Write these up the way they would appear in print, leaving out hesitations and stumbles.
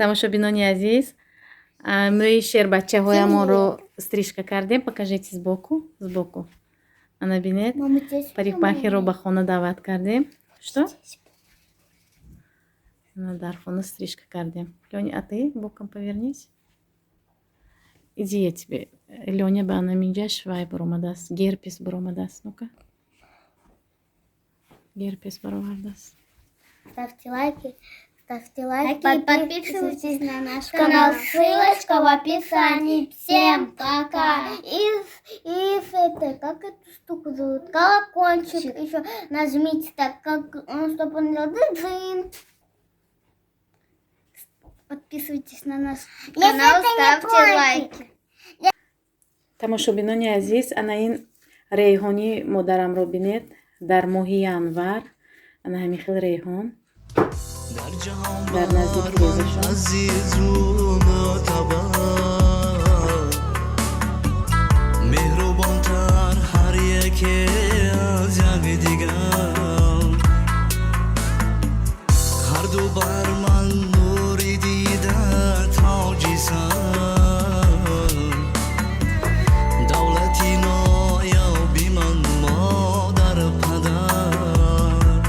тамошобинони азиз, мои шербачаҳоямонро стрижка кардем. Покажите сбоку. Ана бинед, парикмахерро ба хона даъват кардем. Что? Ана дар хона стрижка кардем. Лёня, а ты боком повернись. Иди, я тебе. Лёня ба ана минҷа швай баромадааст. Герпес баромадааст. Ну-ка. Герпес баровардааст. Ставьте лайки, подписывайтесь на наш канал. Ссылочка в описании. Всем пока. И как эту штуку зовут? Колокольчик. Еще нажмите так, чтобы он делал дзынь. Подписывайтесь на наш канал, ставьте лайки. Тамошобинони азиз, ана ин рейҳони модарамро бинед дар моҳи январ. Ана ҳамин хел рейҳон дар наздики резашон. меҳрубонтар ҳар яке аз якдигар, ҳарду бар ман нури дида тоҷи сар, давлати ноёби ман модар падар,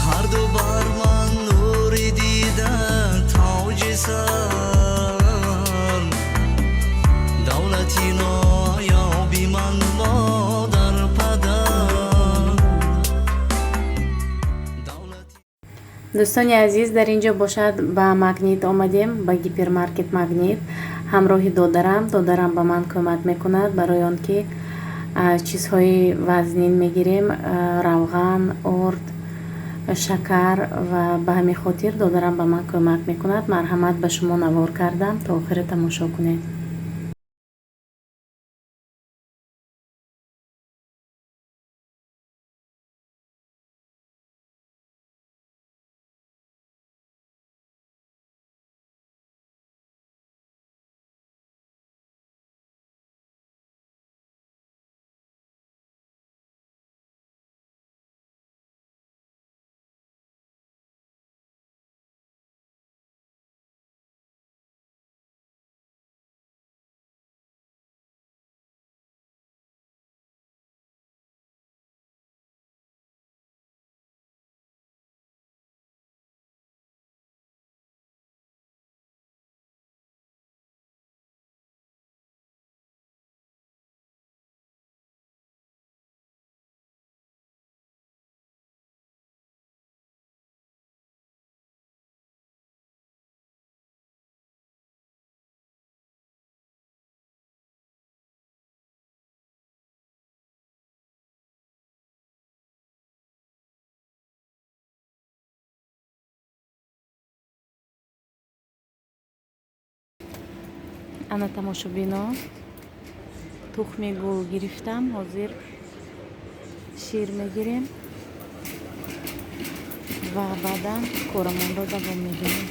ҳарду бар ман нури дида тоҷи сар, давлати ноёби ман модар падар. дӯстони азиз, дар ин ҷо бошад ба магнит омадем, ба гипермаркет магнит. ҳамроҳи додарам ба ман кӯмак мекунад барои он ки чизҳои вазнин мегирем, равған, орд, шакар ва ба ҳамин хотир додарам ба ман кӯмак мекунад. марҳамат ба шумо навор кардам. То охири тамошо кунед. ана тамошобино, тухми гул гирифтам. ҳозир шир мегирем ва баъдан корамонро давом медиҳем.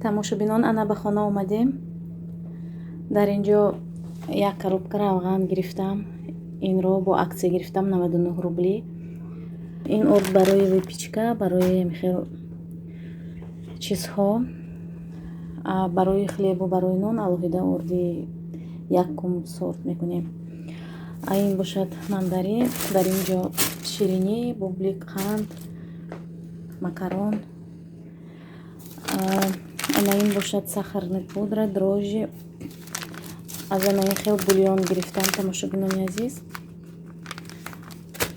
тамошобинон, ана ба хона омадем. дар ин ҷо як коробка равған гирифтам. инро бо аксия гирифтам 99 рубли. ин орд барои выпечка, барои хел чизҳо, барои хлебу барои нон алоҳида орди якум сорт мекунем. ин бошад мандарин, дар ин ҷо ширинӣ, бублик, қанд, макарон. ана ин бошад сахарный пудра, дрожжи. аз ана ин хел бульон гирифтам. тамошобинони азиз,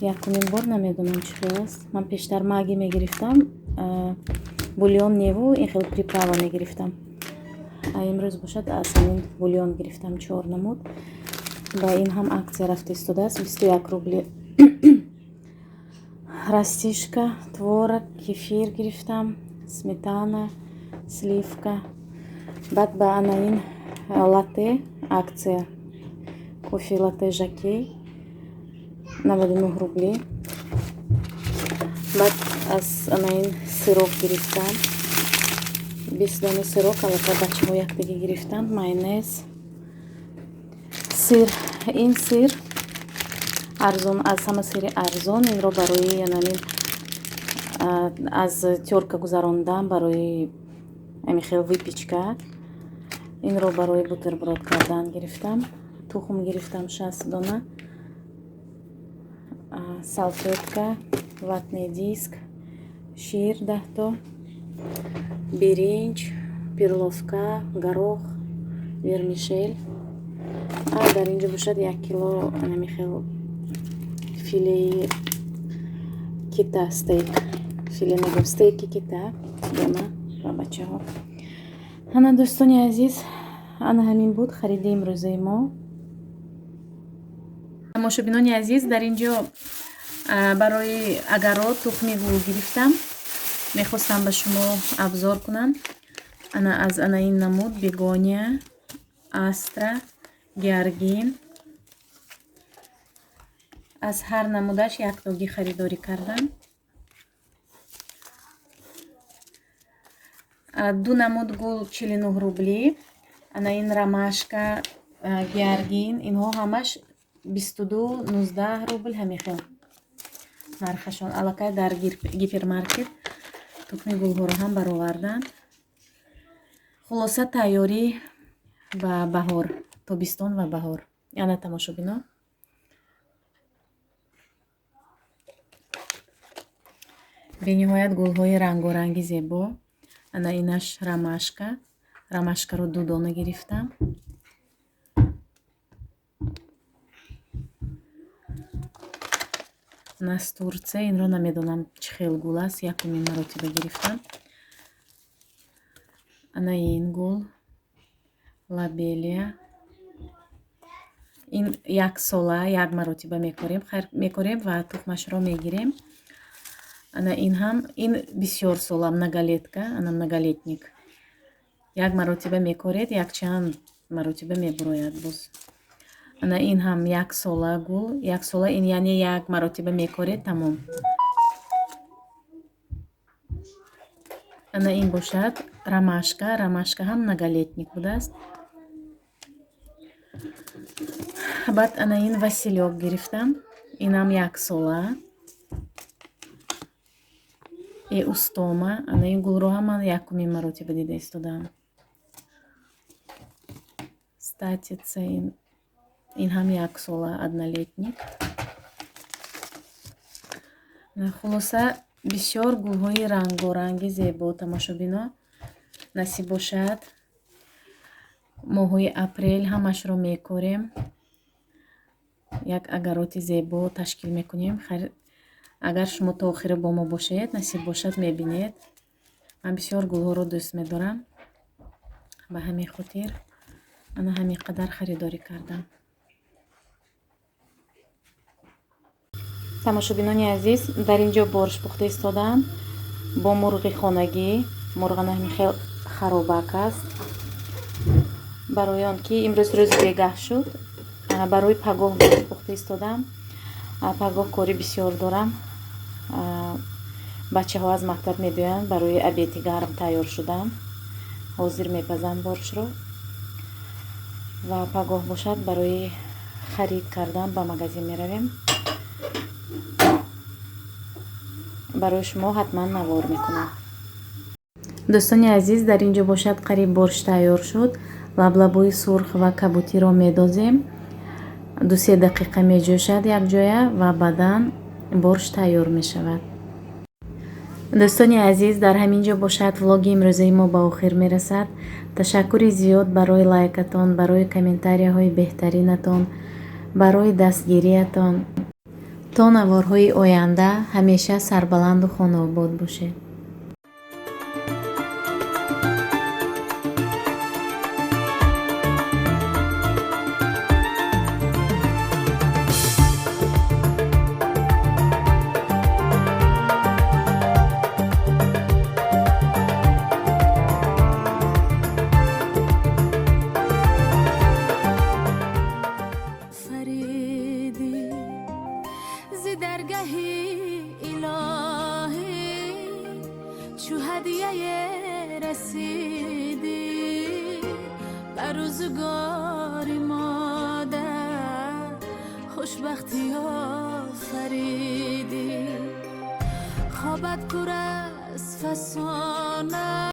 якумин бор намедонам чӣ хел аст. Ман пештар маги мегирифтам, бульон неву ин хел приправа мегирифтам. Имрӯз бошад аз ҳамин бульон гирифтам 4 намуд. Ба ин ҳам аксия рафта истодааст 21 рубли. Растишка, творог, кефир гирифтам, сметана, сливка. Баъд ба анаин латте аксия, кофе латте жакей 99 рубли. Баъд аз анаин сироп гирифтам, 20 дона сироп, аллакай бачаҳо яктига гирифтанд, майонез, сир. Ин сир арзон, аз ҳама сири арзон. Инро барои анаин аз тёрка гузарондам, барои ами хел выпечка. Инро барои бутерброд кардан гирифтам. Тухм гирифтам 60 дона, салфетка, ватный диск, шир 10 то, биринҷ, перловка, горох, вермишель. Дар инҷо бошад 1 кило нами хел филеи кита стейк. Филе мегӯям стейки кита дона ба бачаҳо. Ана дӯстони азиз, ана ҳамин буд хариди имрӯзаи мо. Тамошобинони азиз, дар инҷо барои агарот тухми гул гирифтам. Мехостам ба шумо абзор кунам. Ана аз анаин намуд бегония, астра, георгин. аз ҳар намудаш як доги харидорӣ кардам. 2 намуд гул 49 рубли. Анаин ромашка, георгин, инҳо ҳамаш 22-19 рубл ҳамин хел нархашон. Аллакай дар гипермаркет тухми гулҳоро ҳам бароварданд. Хулоса тайёрӣ ба баҳор, тобистон ва баҳор. Яна тамошобино. бениҳоят гулҳои рангоранги зебо. Ана инаш ромашка. Ромашкаро 2 дона гирифтам. Настурце, инро намедонам чӣ хел гул аст, якумин маротиба гирифтам. Ана ин гул лабелия. ин 1 сола 1 маротиба мекорем ва тухмашро мегирем. Ана ин ҳам ин бисёр сола многолетка, ана многолетник. 1 маротиба мекоред, якчанд маротиба мебурояд боз. Ана ин ҳам 1 сола гул, 1 сола ин яъне 1 маротиба мекоред тамом. Ана ин бошад ромашка. Ромашка ҳам многолетник будааст. баъд ана ин василёк гирифтам. Инам 1 сола. Устома. Ана ин гулро ҳам ман якумин маротиба дида истодам. Статица ин ҳам 1 сола однолетник. Хулоса бисёр гулҳои рангоранги зебо тамошобино. Насиб бошад моҳои апрел ҳамашро мекорем. Як агароти зебо ташкил мекунем. Агар шумо то охири бо мо бошед, насиб бошад мебинед. Ман бисёр гулҳоро дӯст медорам. Ба ҳамин хотир ана ҳамин қадар харидорӣ кардам. тамошобинони азиз, дар инҷо борщ пухта истодам бо мурғи хонагӣ. Мурғана ҳамин хел харобак аст. Барои он ки имрӯз рӯзи бегаҳ шуд, барои пагоҳ борщ пухта истодам. Пагоҳ кори бисёр дорам. бачаҳо аз мактаб медоянд, барои обеди гарм тайёр шудам. ҳозир мепазам борщро. ва пагоҳ бошад барои харид кардан ба магазин меравем. барои шумо ҳатман навор мекунам. дӯстони азиз, дар инҷо бошад қариб борщ тайёр шуд. лаблабӯи сурх ва кабутиро медозем. 2-3 дақиқа меҷӯшад якҷоя ва баъдан борщ тайёр мешавад. дӯстони азиз, дар ҳамин ҷо бошад влоги имрӯзаи мо ба охир мерасад. ташаккури зиёд барои лайкатон, барои комментарияҳои беҳтаринатон, барои дастгириятон. то наворҳои оянда ҳамеша сарбаланду хонобод бошед. رسیدی بر روزگاری مادر خوشبختی آفریدی خوابت پر از فسانه